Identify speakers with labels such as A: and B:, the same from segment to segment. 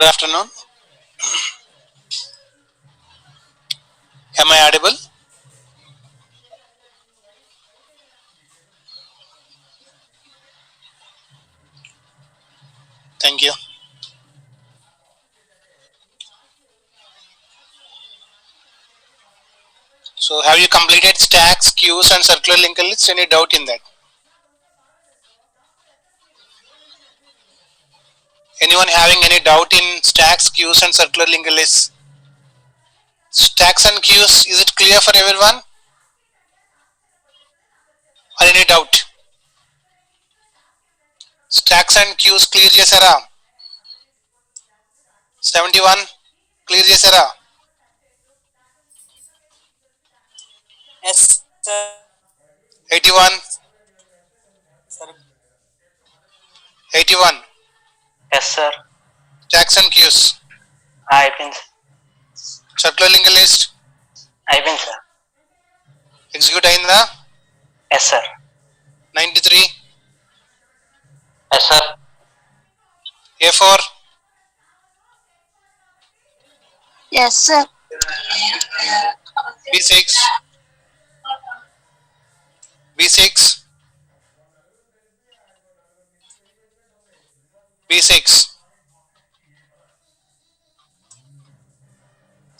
A: Good afternoon. Am I audible? Thank you. So, have you completed stacks, queues, and circular linked lists? Any doubt in that? Anyone having any doubt in stacks, queues, and circular linked lists? Stacks and queues, is it clear for everyone? Or any doubt? Stacks and queues clear chesara? 71 clear chesara?
B: Yes, sir.
A: 81
B: Sir.
A: 81
B: Yes, sir.
A: stacks and queues.
B: అయిపోయింది
A: Circular linked list
B: అయిపోయింది sir.
A: execute అయిందా?
B: Yes sir.
A: 93
B: yes sir.
A: A4
C: Yes, sir.
A: B6 B6 B6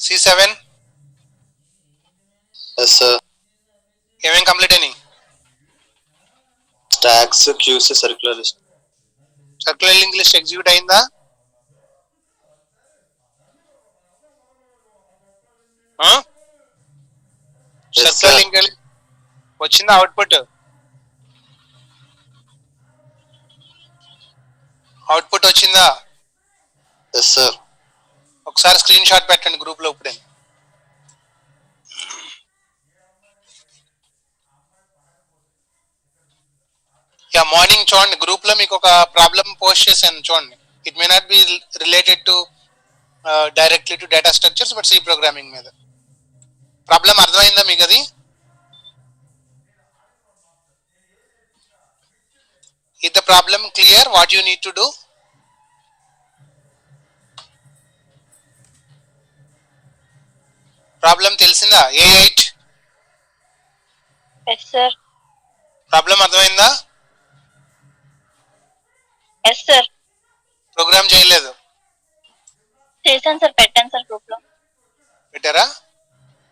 A: C7
D: Yes, sir.
A: ఏమేం complete అయినాయి?
D: Stacks, queues, circular list.
A: Circular link list execute అయిందా?
D: Yes,
A: circular
D: sir.
A: Link వచ్చిందా output? Output వచ్చిందా?
D: Yes, sir.
A: ఒకసారి screen shot పెట్టండి group లో ఇప్పుడే. Yeah morning చూడండి గ్రూప్ లో మీకు ఒక ప్రాబ్లం పోస్ట్ చేశాను చూడండి. It may not be related to directly to data structures but C programming మీద. ప్రాబ్లం అర్థమైందా మీకు అది? Is the problem clear? What you need to do? Problem తెలిసిందా? A8
C: Yes, sir.
A: ప్రాబ్లం అర్థమైందా?
C: Yes, sir.
A: ప్రోగ్రామ్ చేయలేదు
C: చేశాను sir, పెట్టాను sir group లో.
A: పెట్టారా?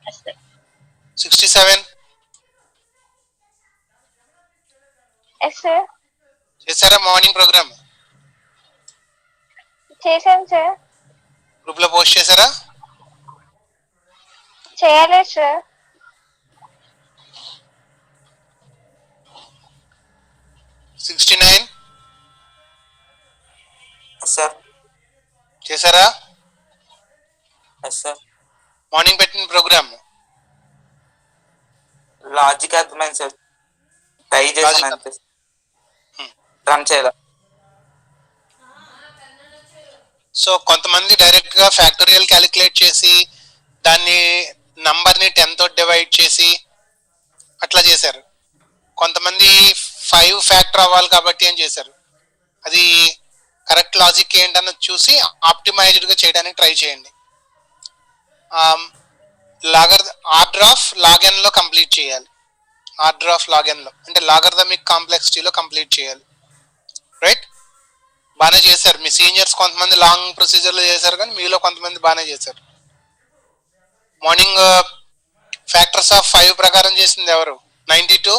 C: Yes, sir.
A: 67
C: Yes, sir.
A: చేశారా మార్నింగ్ ప్రోగ్రామ్?
C: చేశాను సార్.
A: గ్రూప్ లో పోస్ట్ చేశారా?
C: చేయలేదు సార్.
A: 69
B: yes sir.
A: చేశారా?
B: Yes sir.
A: మార్నింగ్ పెట్టిన ప్రోగ్రామ్
B: లాజిక్ అర్థమైంది సార్. ట్రై చేశాను అంతే. రన్ చేయాలి.
A: సో కొంతమంది డైరెక్ట్ గా ఫ్యాక్టోరియల్ క్యాలిక్యులేట్ చేసి దాన్ని నంబర్ ని 10 తో డివైడ్ చేసి అట్లా చేశారు. కొంతమంది 5 ఫ్యాక్టర్ అవ్వాలి కాబట్టి ఏం చేశారు, అది కరెక్ట్ లాజిక్ ఏంటన్నది చూసి ఆప్టిమైజ్డ్ గా చేయడానికి ట్రై చేయండి. ఆర్డర్ ఆఫ్ లాగెన్ లో కంప్లీట్ చేయాలి. ఆర్డర్ ఆఫ్ లాగెన్ లో అంటే లాగర్థమిక్ కాంప్లెక్సిటీలో కంప్లీట్ చేయాలి. రైట్, బాగానే చేశారు. మీ సీనియర్స్ కొంతమంది లాంగ్ ప్రొసీజర్లో చేశారు కానీ మీలో కొంతమంది బాగానే చేశారు. మార్నింగ్ ఫ్యాక్టర్స్ ఆఫ్ 5 ప్రకారం చేసింది ఎవరు? 92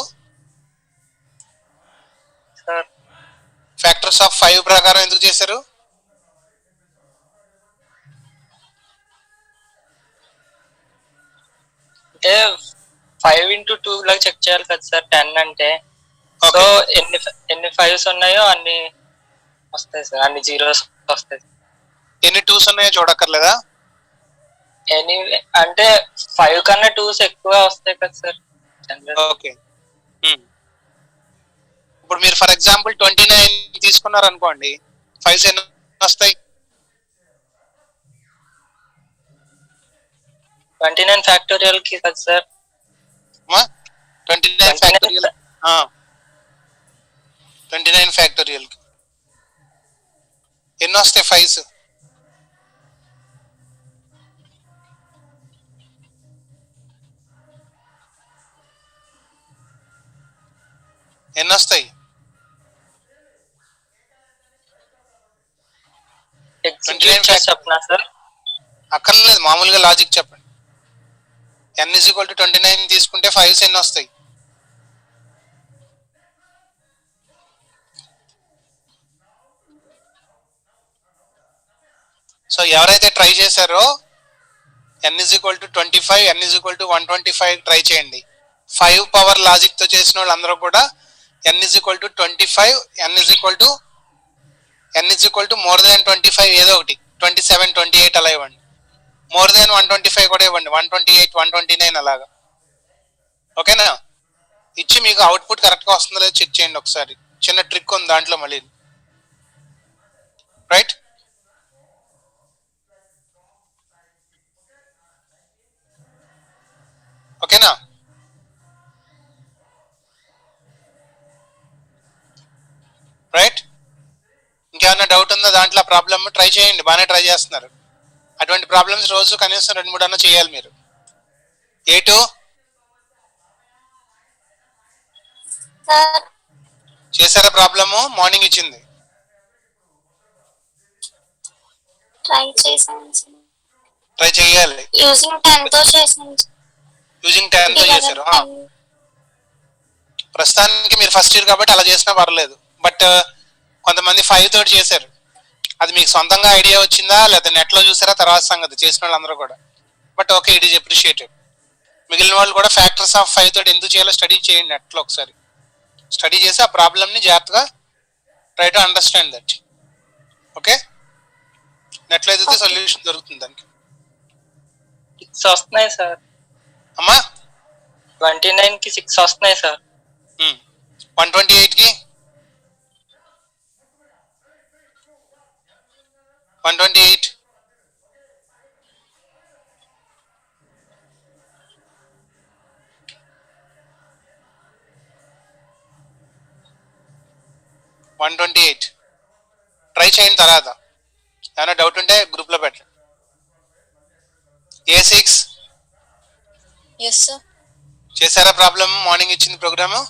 B: సార్.
A: ఫ్యాక్టర్స్ ఆఫ్ 5 ప్రకారం ఎందుకు చేశారు?
E: అంటే 5 into 2 లాగా చెక్ చేయాలి కదా సార్. 10 అంటే సో ఎన్ని 5s ఉన్నాయో అన్ని వస్తాయి సార్, అన్ని జీరోస్ వస్తాయి.
A: ఎన్ని 2s ఉన్నాయో చూడక్కర్లేదా?
E: ఎనీ అంటే 5 కన్నా 2s ఎక్కువ వస్తాయి కదా సార్.
A: ఓకే, ఇప్పుడు మీరు ఫర్ ఎగ్జాంపుల్ 29 తీసుకున్నారు అనుకోండి, 5s ఎన్ని వస్తాయి?
E: 29 ఫ్యాక్టోరియల్ కి కదా సార్.
A: 29 ఫ్యాక్టోరియల్ 29 ఫ్యాక్టోరియల్ కి ఎన్ని వస్తాయి 5s? ఎన్ని వస్తాయి?
E: ఎగ్జిక్యూట్ చేసి చెప్పనా సార్?
A: అక్కర్లేదు, మామూలుగా లాజిక్ చెప్పండి. n = 29 తీసుకుంటే 5s ఎన్ని వస్తాయి? సో ఎవరైతే ట్రై చేశారో n = 25, n = 125 ట్రై చేయండి. 5 పవర్ లాజిక్ తో చేసిన వాళ్ళందరూ కూడా n = 25, n = more than 25 ఏదో ఒకటి 27, 28 అలా ఇవ్వండి. మోర్ దెన్ 125 కూడా ఇవ్వండి, 128, 129 అలాగా. ఓకేనా? ఇచ్చి మీకు అవుట్పుట్ కరెక్ట్గా వస్తుందో లేదో చెక్ చేయండి ఒకసారి. చిన్న ట్రిక్ ఉంది దాంట్లో మళ్ళీ. రైట్? ఓకేనా? రైట్? ఇంకేమైనా డౌట్ ఉందా దాంట్లో? ప్రాబ్లమ్ ట్రై చేయండి, బాగానే ట్రై చేస్తున్నారు. అటువంటి ప్రాబ్లమ్స్ రోజు కనీసం 2-3 అన్నా చేయాలి మీరు. A2 చేశారా? ప్రాబ్లము మార్నింగ్ ఇచ్చింది, ట్రై చేయాలి.
C: యూజింగ్ 10 తో చేశాను.
A: యూజింగ్ 10 తో చేశారు. ప్రస్తుతానికి మీరు ఫస్ట్ ఇయర్ కాబట్టి అలా చేసినా పర్లేదు. బట్ కొంతమంది 5 తోటి చేశారు. అది మీకు సొంతంగా ఐడియా వచ్చిందా లేదా నెట్లో చూసారా తర్వాత సంగతి, చేసిన వాళ్ళందరూ కూడా. But okay, it is appreciated. మిగిలిన వాళ్ళు కూడా ఫ్యాక్టర్స్ ఆఫ్ 5 తోటి ఎందుకు చేయాలో స్టడీ చేయండి నెట్లో ఒకసారి. స్టడీ చేసి ఆ ప్రాబ్లమ్ని జాగ్రత్తగా try to understand that. Okay? నెట్లో ఎదిగితే సొల్యూషన్ దొరుకుతుంది దానికి.
E: 6 వస్తున్నాయి సార్.
A: అమ్మా
E: 29 కి 6 వస్తున్నాయి సార్.
A: 128 కి 128 128 ట్రై చేయండి. తర్వాత ఏమైనా డౌట్ ఉంటే గ్రూప్లో పెట్టండి. A6
F: Yes, sir.
A: చేశారా? ప్రాబ్లమ్ మార్నింగ్ ఇచ్చింది ప్రోగ్రాము,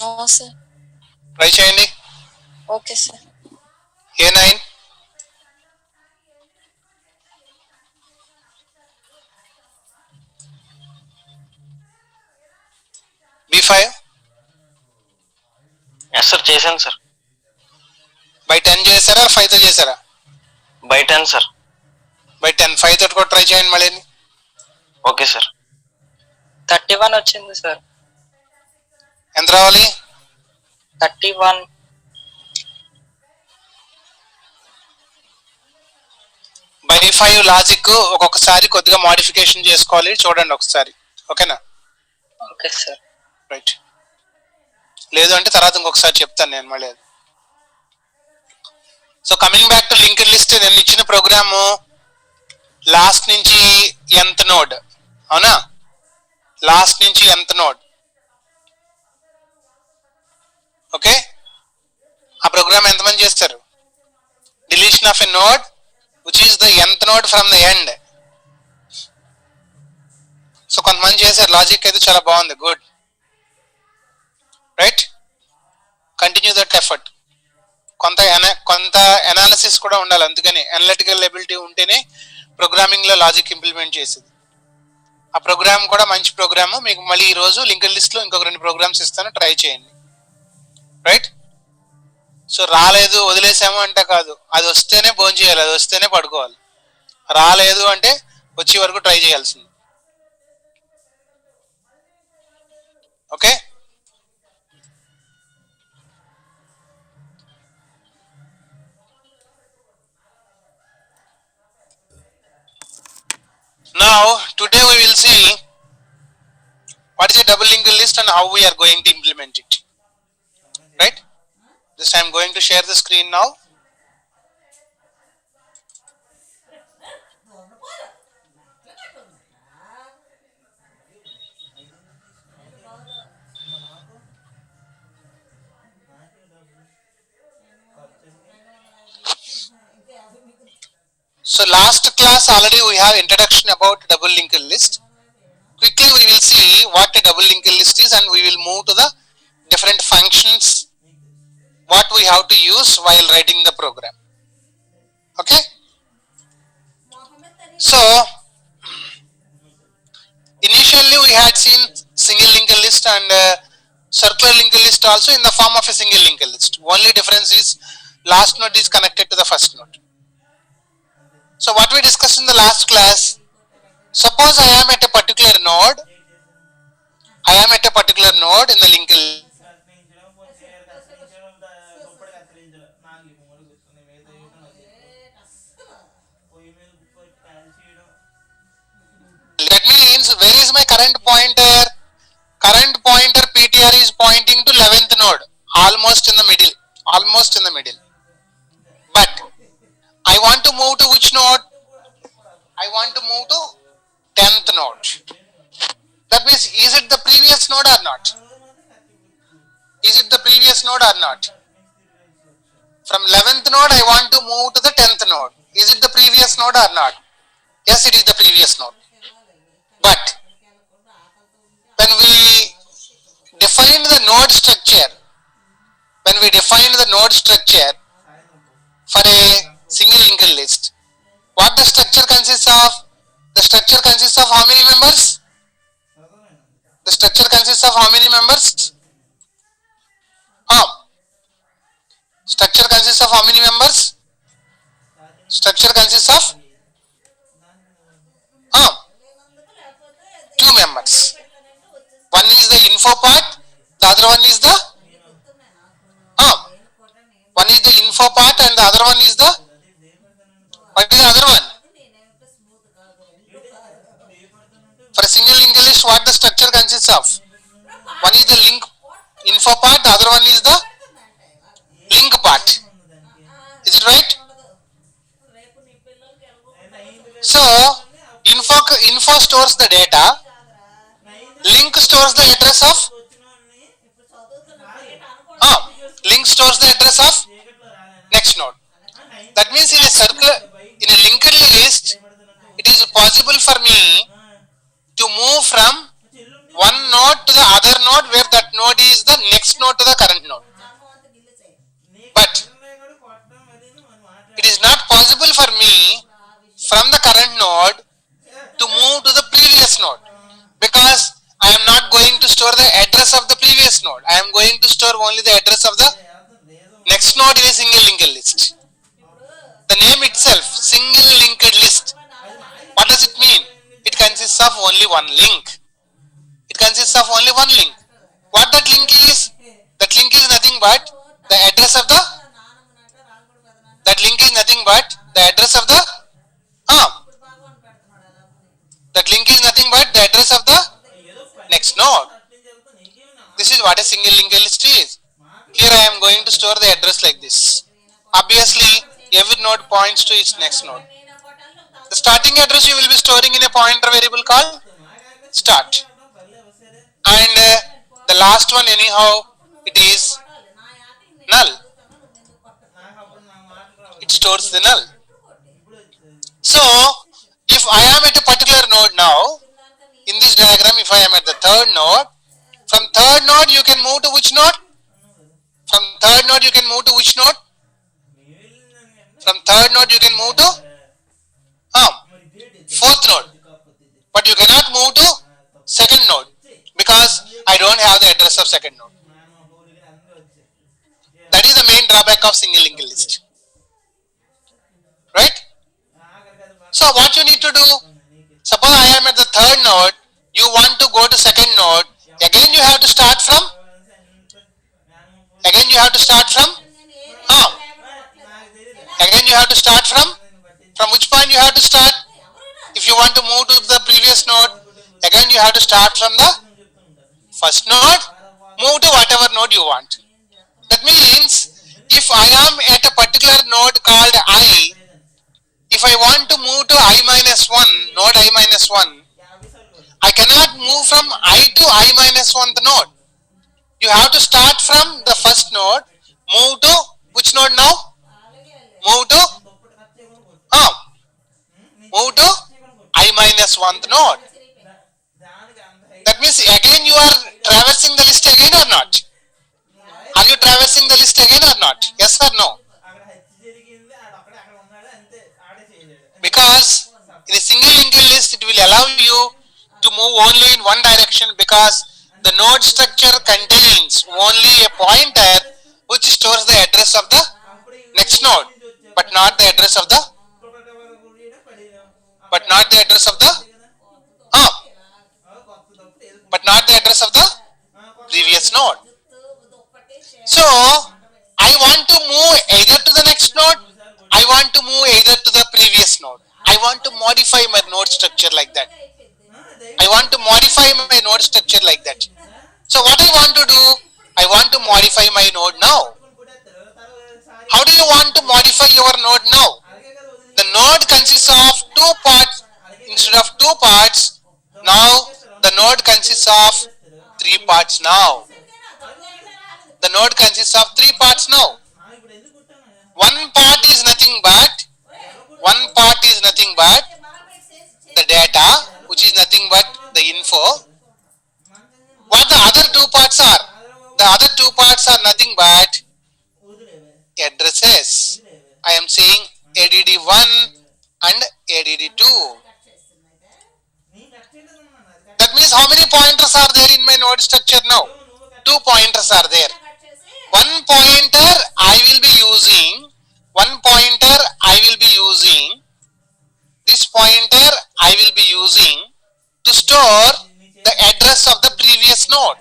F: No, sir.
A: ట్రై చేయండి.
F: Okay, sir.
A: A9 B5
G: yes sir, చేశాను సార్.
A: బై 10 చేశారా? 5 తో చేశారా?
G: By 10 sir.
A: బై 10 5 తోటి కూడా ట్రై చేయండి మళ్ళీ.
G: Okay sir.
E: 31 వచ్చింది సార్.
A: ఎంత రావాలి?
E: 31.
A: బై 5 లాజిక్ ఒక్కొక్కసారి కొద్దిగా మోడిఫికేషన్ చేసుకోవాలి, చూడండి ఒకసారి. ఓకేనా?
E: Okay sir.
A: రైట్. లేదు అంటే తర్వాత ఇంకొకసారి చెప్తాను నేను మళ్ళీ. So coming back to linked list, నేను ఇచ్చిన ప్రోగ్రాము లాస్ట్ నుంచి nth నోడ్, అవునా? లాస్ట్ నుంచి nth నోడ్. ఓకే? ఆ ప్రోగ్రామ్ ఎంతమంది చేస్తారు? Deletion of a node which is the nth node from the end. So కొంతమంది చేశారు, లాజిక్ అయితే చాలా బాగుంది, good. Right? Continue that effort. కొంత అనాలిసిస్ కూడా ఉండాలి, అందుకని అనలిటికల్ ఎబిలిటీ ఉంటేనే ప్రోగ్రామింగ్లో లాజిక్ ఇంప్లిమెంట్ చేసేది. ఆ ప్రోగ్రామ్ కూడా మంచి ప్రోగ్రాము. మీకు మళ్ళీ ఈరోజు లింక్డ్ లిస్ట్లో ఇంకొక 2 ప్రోగ్రామ్స్ ఇస్తాను, ట్రై చేయండి. రైట్? సో రాలేదు వదిలేసాము అంటే కాదు, అది వస్తేనే భోజనం చేయాలి, అది వస్తేనే పడుకోవాలి. రాలేదు అంటే వచ్చే వరకు ట్రై చేయాల్సింది. Okay? Now today we will see what is a double linked list and how we are going to implement it. Right? This I am going to share the screen now. So last class already we have introduction about double linked list. Quickly we will see what a double linked list is and we will move to the different functions, what we have to use while writing the program. Okay. So initially we had seen single linked list and circular linked list also in the form of a single linked list. Only difference is last node is connected to the first node. So what we discussed in the last class, suppose I am at a particular node in the linked list. That means where is my current pointer? Current pointer PTR is pointing to 11th node, almost in the middle. But I want to move to which node? I want to move to 10th node. That means, is it the previous node or not? Is it the previous node or not? From 11th node I want to move to the 10th node. Is it the previous node or not? Yes, it is the previous node. But when we define the node structure, for a single linked list, what the structure consists of? The structure consists of how many members? The structure consists of how many members? Structure consists of how many members? Structure consists of 2 members. One is the info part, the other one is the one is the info part and the other one is the, what is the other one? For a single linked list, what the structure consists of? One is the link info part, the other one is the link part. Is it right? So info stores the data, link stores the address of next node. That means in a linked list, it is possible for me to move from one node to the other node where that node is the next node to the current node. But it is not possible for me from the current node to move to the previous node, because I am not going to store the address of the previous node. I am going to store only the address of the next node in a single linked list. The name itself, single linked list. What does it mean? It consists of only one link. What that link is? That link is nothing but the address of the next node. This is what a single linked list is. Here I am going to store the address like this. Obviously, every node points to its next node. The starting address you will be storing in a pointer variable called start. And the last one anyhow, it is null. It stores the null. So, if I am at a particular node now, in this diagram, if I am at the third node, from third node you can move to which node? From third node you can move to which node? From third node you can move to fourth node. But you cannot move to second node because I don't have the address of second node. That is the main drawback of single linked list. Right? So what you need to do? Suppose I am at the third node, you want to go to second node, again you have to start from from which point you have to start? If you want to move to the previous node, again you have to start from the first node, move to whatever node you want. That means, if I am at a particular node called I, if I want to move to I-1, node I-1, I cannot move from I to I-1th node. You have to start from the first node, move to which node now? Move to I-1th node. That means again you are traversing the list again or not? not? Yes or no? Because in a single linked list it will allow you to move only in one direction, because the node structure contains only a pointer which stores the address of the next node, but not the address of the but not the address of the previous node. So I want to move either to the next node, I want to move either to the previous node. I want to modify my node structure like that. I want to modify my node structure like that. So what I want to do? I want to modify my node now. How do you want to modify your node now? The node consists of two parts instead of two parts. Now the node consists of three parts now. The node consists of three parts now. One part is nothing but the data, which is nothing but the info. What the other two parts are? The other two parts are nothing but addresses. I am saying ADD1 and ADD2. That means how many pointers are there in my node structure now? 2 pointers are there. One pointer I will be using. This pointer I will be using to store the address of the previous node,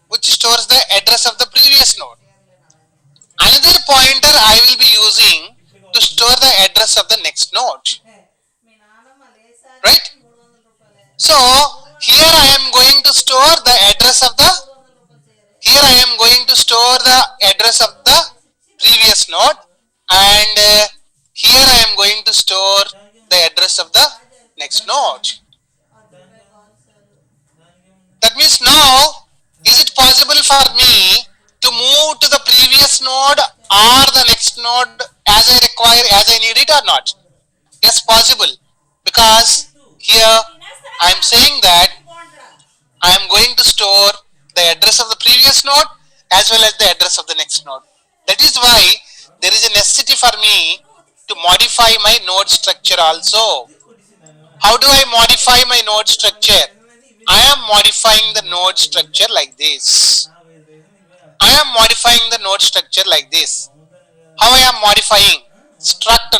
A: which stores the address of the previous node. Another pointer I will be using to store the address of the next node. Right? So here I am going to store the address of the previous node, and here I am going to store the address of the next node. That means now, is it possible for me to move to the previous node or the next node as I require, as I need it, or not? Yes, possible. Because here I am saying that I am going to store the address of the previous node as well as the address of the next node. That is why there is a necessity for me to modify my node structure also. How do I modify my node structure? I am modifying the node structure like this. How I am modifying? Struct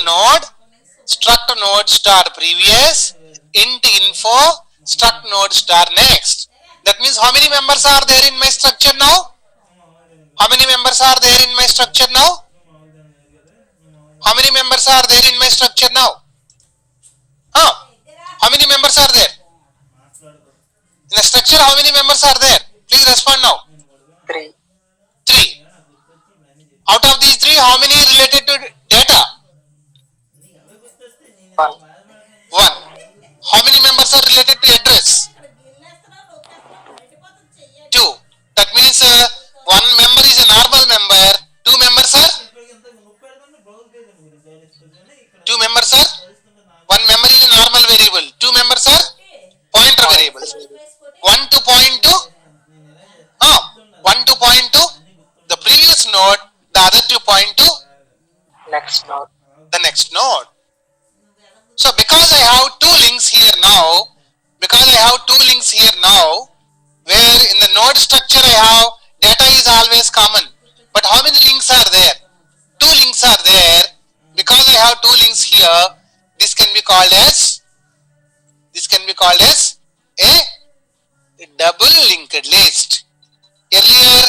A: node star previous, int info, struct node star next. That means how many members are there in my structure now? How many members are there in my structure now? How many members are there in my structure now? How many members are there? In the structure, how many members are there? Please respond now.
B: 3.
A: 3. Out of these 3, how many related to data?
B: 1.
A: 1. How many members are related to address? 2. That means one member is a normal member. 2 members are? 2 members are? One member is a normal variable. 2 members are pointer variables. One to point to the previous node, the other to point to
E: Next node.
A: the next node. So because I have two links here now, where in the node structure I have data is always common, but how many links are there? 2 links are there. Because I have 2 links here, this can be called as a double linked list. Earlier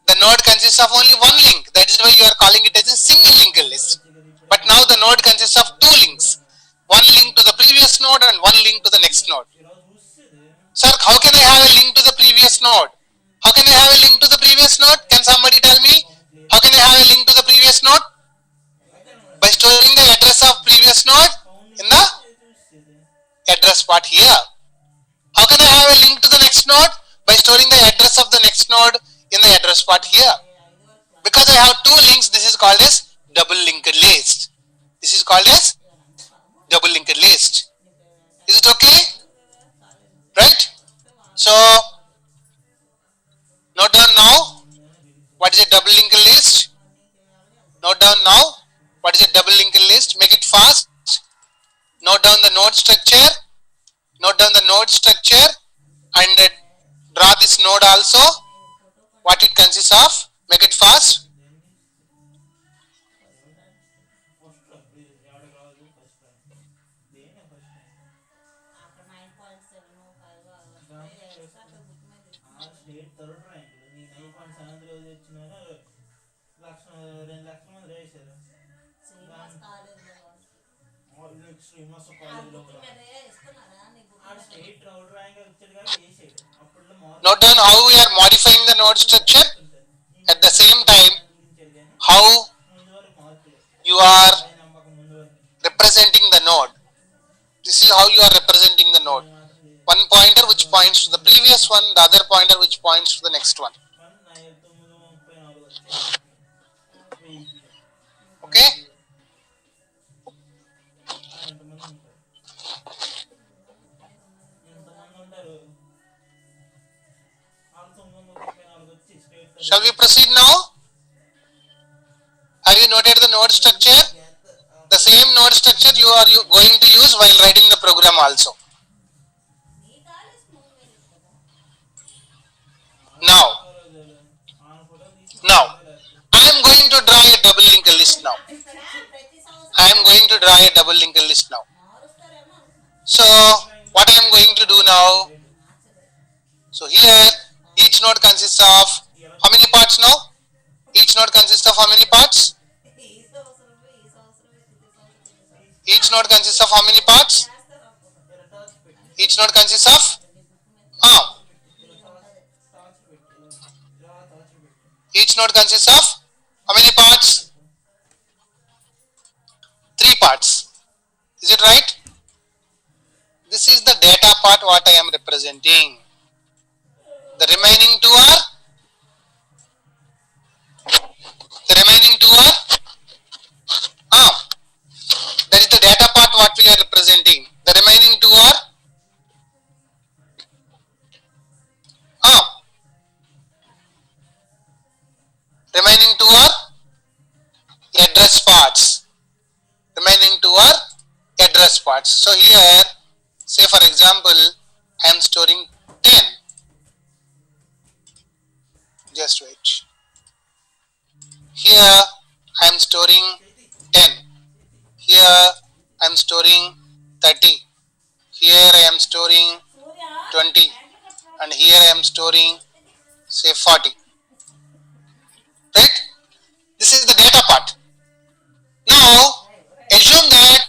A: the node consists of only one link, that is why you are calling it as a single linked list. But now the node consists of 2 links, one link to the previous node and one link to the next node. Sir, how can I have a link to the previous node? How can I have a link to the previous node? Can somebody tell me? How can I have a link to the previous node? By storing the address of previous node in the address part here. How can I have a link to the next node? By storing the address of the next node in the address part here. Because I have 2 links, this is called as double linked list. Is it okay? Right? So note down now what is a double linked list. Note down now. What is a double linked list? Make it fast. Note down the node structure. Note down the node structure and draw this node also. What it consists of? Make it fast. Note down how we are modifying the node structure. At the same time, how you are representing the node. This is how you are representing the node. One pointer which points to the previous one, the other pointer which points to the next one. Okay? Shall we proceed now? Have you noted the node structure? The same node structure you are going to use while writing the program also. Now, I am going to draw a double linked list now. I am going to draw a double linked list now. So, what I am going to do now? So here, each node consists of how many parts now? Each node consists of how many parts? Each node consists of how many parts? Each node consists of? Each node consists of how many parts? 3 parts. Is it right? This is the data part what I am representing. The remaining 2 are? That is the data part what we are representing. The remaining 2 are? Remaining 2 are address parts. Remaining 2 are address parts. So here, say for example, I am storing 10. Just wait. Here I am storing 10. Here I am storing 30. Here I am storing 20. And here I am storing say 40. Right? This is the data part. Now assume that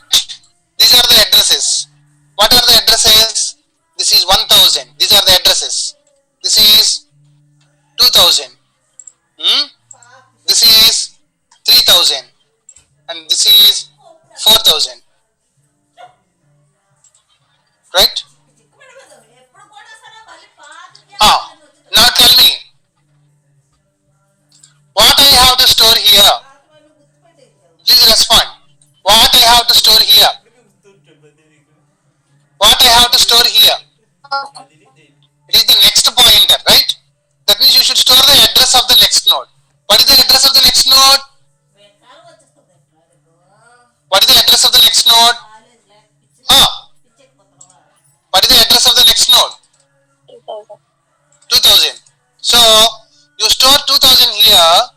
A: these are the addresses. What are the addresses? This is 1000. These are the addresses. This is 2000. This is 3000. And this is 4000. Right? Now tell me, what I have to store here? Please respond. What I have to store here? What I have to store here? It is the next pointer, right? That means you should store the address of the next node. What is the address of the next node? What is the address of the next node? What is the address of the next node? 2000. So, you store 2000 here.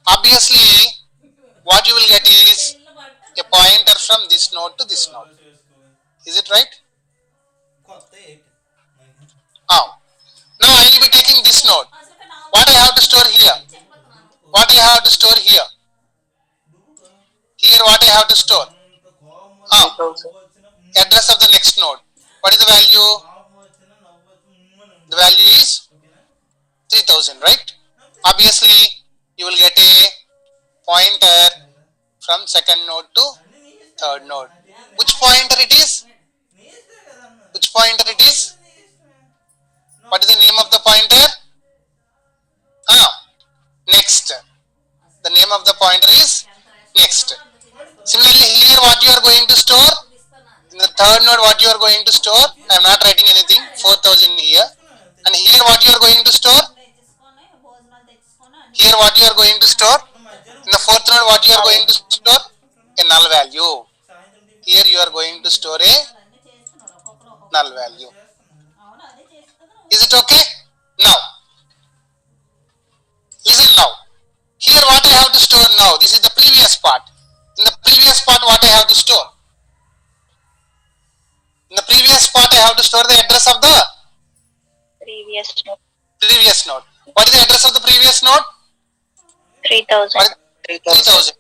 A: Obviously, what you will get is a pointer from this node to this node. Is it right? Now I will be taking this node. What I have to store here? What I have to store here? Here what I have to store? Address of the next node. What is the value? The value is 3000, right? Obviously, you will get a pointer from second node to third node. Which pointer it is? Which pointer it is? What is the name of the pointer? Next. The name of the pointer is next. Similarly, here what you are going to store? In the third node what you are going to store? I am not writing anything. 4000 here. And here what you are going to store? Here what you are going to store? In the fourth Fourth node, what you are going to store? A null value. Here you are going to store a null value. Is it okay? Now, listen now. Here what I have to store now, this is the previous part. In the previous part, what I have to store? In the previous part, I have to store the address of the previous node. What is the address of the previous node?
C: 3000.
A: 3000.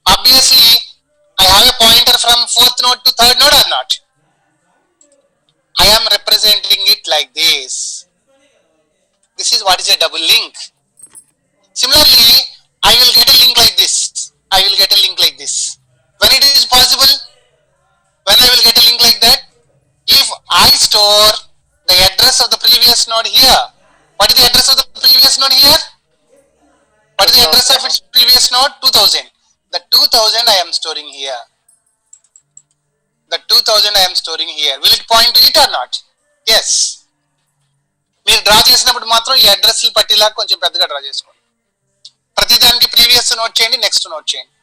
A: Obviously, I have a pointer from fourth node to third node or not? I am representing it like this. This is what is a double link. Similarly, I will get a link like this. I will get a link like this. When it is possible? When I will get a link like that? If I store the address of the previous node here, what is the address of the previous node here? What is the address of its previous node? 2000. The 2000 I am storing here. The 2000 I am storing here. Will it point to it or not? Yes. మీరు draw చేసినప్పుడు మాత్రం ఈ address పట్టిలా కొంచెం పెద్దగా draw చేసుకోండి. ప్రతిదానికి previous note చేయండి, next note చేయండి.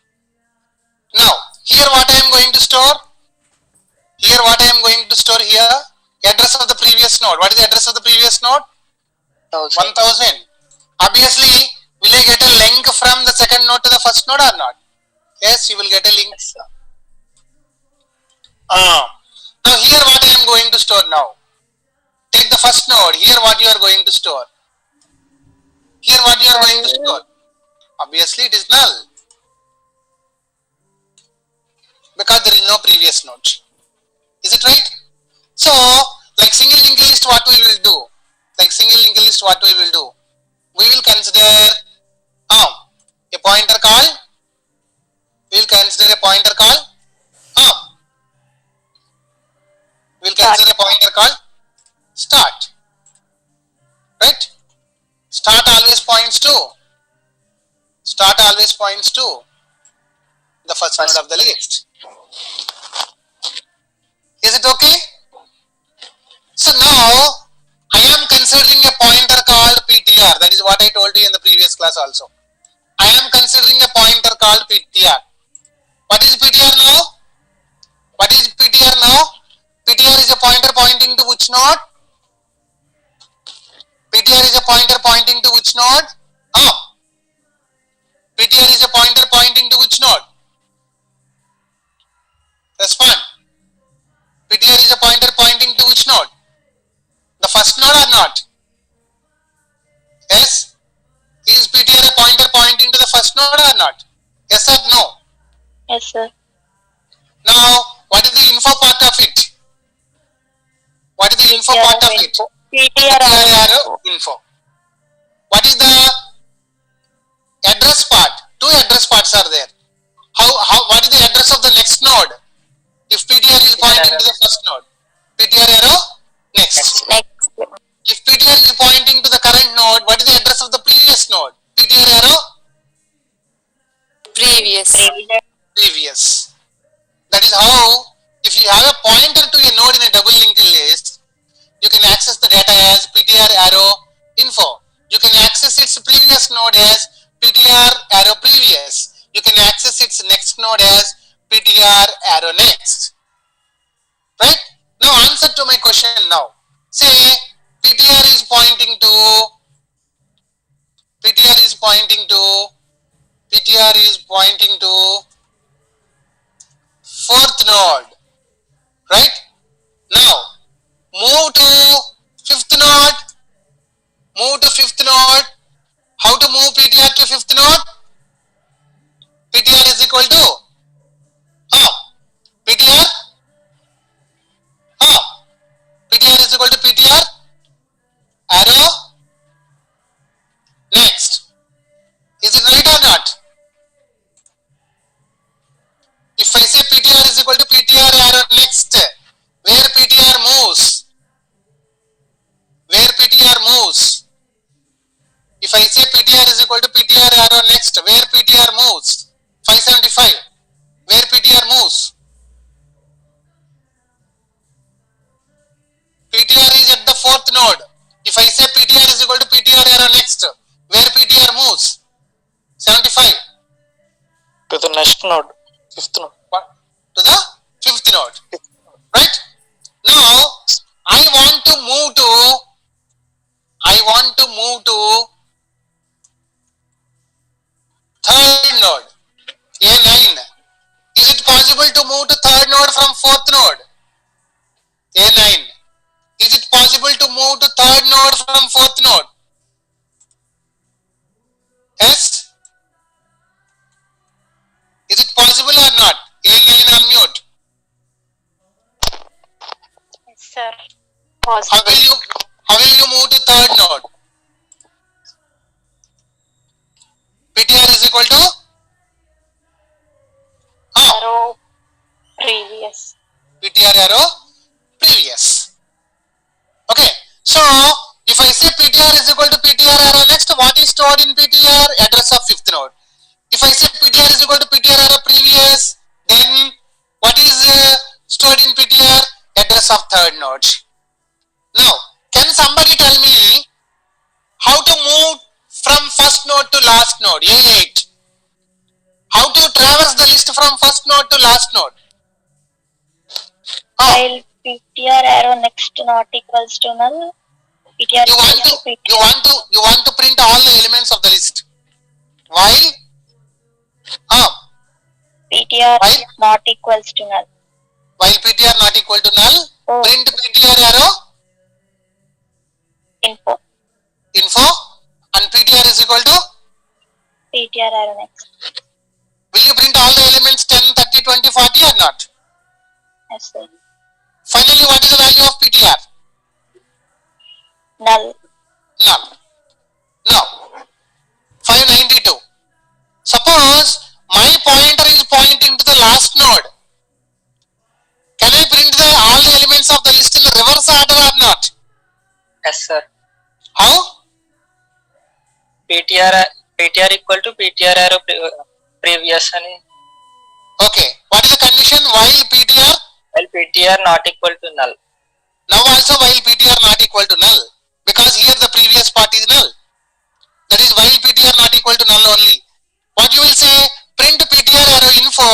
A: Now, here what I am going to store? Here what I am going to store here? Address of the previous node. What is the address of the previous node? 1000. Obviously, will I get a link from the second node to the first node or not? Yes, you will get a link. Now here what I am going to store now. Take the first node. Here what you are going to store. Here what you are going to store. Obviously it is null. Because there is no previous node. Is it right? So, like single linked list, what we will do? Like single linked list, what we will do? We will consider a pointer call. We will consider a pointer call. We will consider a pointer call start. Right? Start always points to. Start always points to the first node of the list. Is it okay? So now I am considering a pointer called PTR. That is what I told you in the previous class also. I am considering a pointer called PTR. What is PTR now? What is PTR now? PTR is a pointer pointing to which node? PTR is a pointer pointing to which node? PTR is a pointer pointing to which node? Respond. PTR is a pointer pointing to which node? The first node or not? Yes? Is PTR a pointer pointing to the first node or not? Yes or no?
C: Yes, sir.
A: Now, what is the info part of it? What is the info part of it?
C: PTR
A: arrow info. What is the address part? Two address parts are there. What is the address of the next node? If PTR is pointing to the first node, PTR arrow next. If PTR is pointing to the current node, what is the address of the previous node? PTR arrow
F: Previous.
A: previous. That is how, if you have a pointer to a node in a double linked list, you can access the data as PTR arrow info. You can access its previous node as PTR arrow previous. You can access its next node as PTR arrow next. Right? Now answer to my question now. Say PTR is pointing to fourth node. Right? Now move to fifth node. How to move PTR to fifth node? PTR is equal to PTR is equal to PTR arrow next. Is it right or not? If I say PTR is equal to PTR arrow next, where PTR moves? If I say PTR is equal to PTR arrow next, where PTR moves? 575. Where PTR moves? PTR is at the fourth node. If I say PTR is equal to PTR arrow next, where PTR moves? 75.
E: To the next node, fifth node.
A: To the fifth node, right? Now I want to move to third node, A9. Is it possible to move to third node from fourth node? A9. Is it possible to move to third node from fourth node? Yes? Is it possible or not? A9 unmute.
C: Yes, sir.
A: How
C: Possible.
A: will you move to third node? PTR is equal to
C: Arrow previous.
A: PTR arrow previous. Okay, so if I say PTR is equal to PTR arrow next, what is stored in PTR? Address of fifth node. If I say PTR is equal to PTR arrow previous, then what is stored in PTR? Address of third node. Now, can somebody tell me how to move from first node to last node? A8. How to traverse the list from first node to last node?
C: While PTR arrow next not equals to null, PTR
A: You want
C: equals to PTR.
A: you want to print all the elements of the list. While
C: PTR
A: While?
C: not equals to null.
A: while PTR not equal to null,
C: Oh.
A: print PTR arrow
C: Info.
A: info and PTR is equal to,
C: PTR arrow next.
A: will you print all the elements 10, 30, 20, 40 or not?
C: Yes, sir.
A: Finally, what is the value of PTR?
C: Null.
A: Null. Now, 592. Suppose my pointer is pointing to the last node. Can I print all the elements of the list in the reverse order or not?
E: Yes, sir.
A: How?
E: PTR equal to PTR arrow previous ani.
A: Okay. What is the condition? While PTR?
E: While PTR not equal to null.
A: Now also while PTR not equal to null. Because here the previous part is null. That is while PTR not equal to null only. What you will say? Print PTR arrow info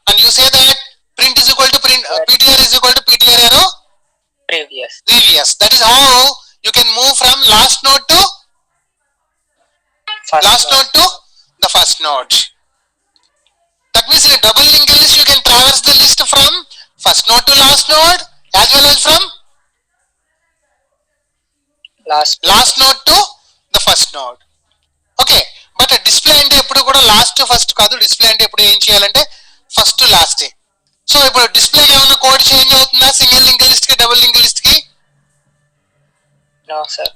A: and you say that print is equal to PTR is equal to PTR arrow
E: Previous.
A: previous. That is how you can move from last node to
E: First node.
A: to the first node. That means in a double linked list you can traverse the list from first node to last node as well as from last node to the first node. Okay, but display అంటే ఎప్పుడు కూడా last first కాదు. Display అంటే ఎప్పుడు ఏం చేయాలంటే first last. So ఇప్పుడు display ఏమైనా కోడ్ చేంజ్ అవుతుందా సింగిల్ లింక్ లిస్ట్ కి డబుల్ లింక్ లిస్ట్ కి?
E: No, sir.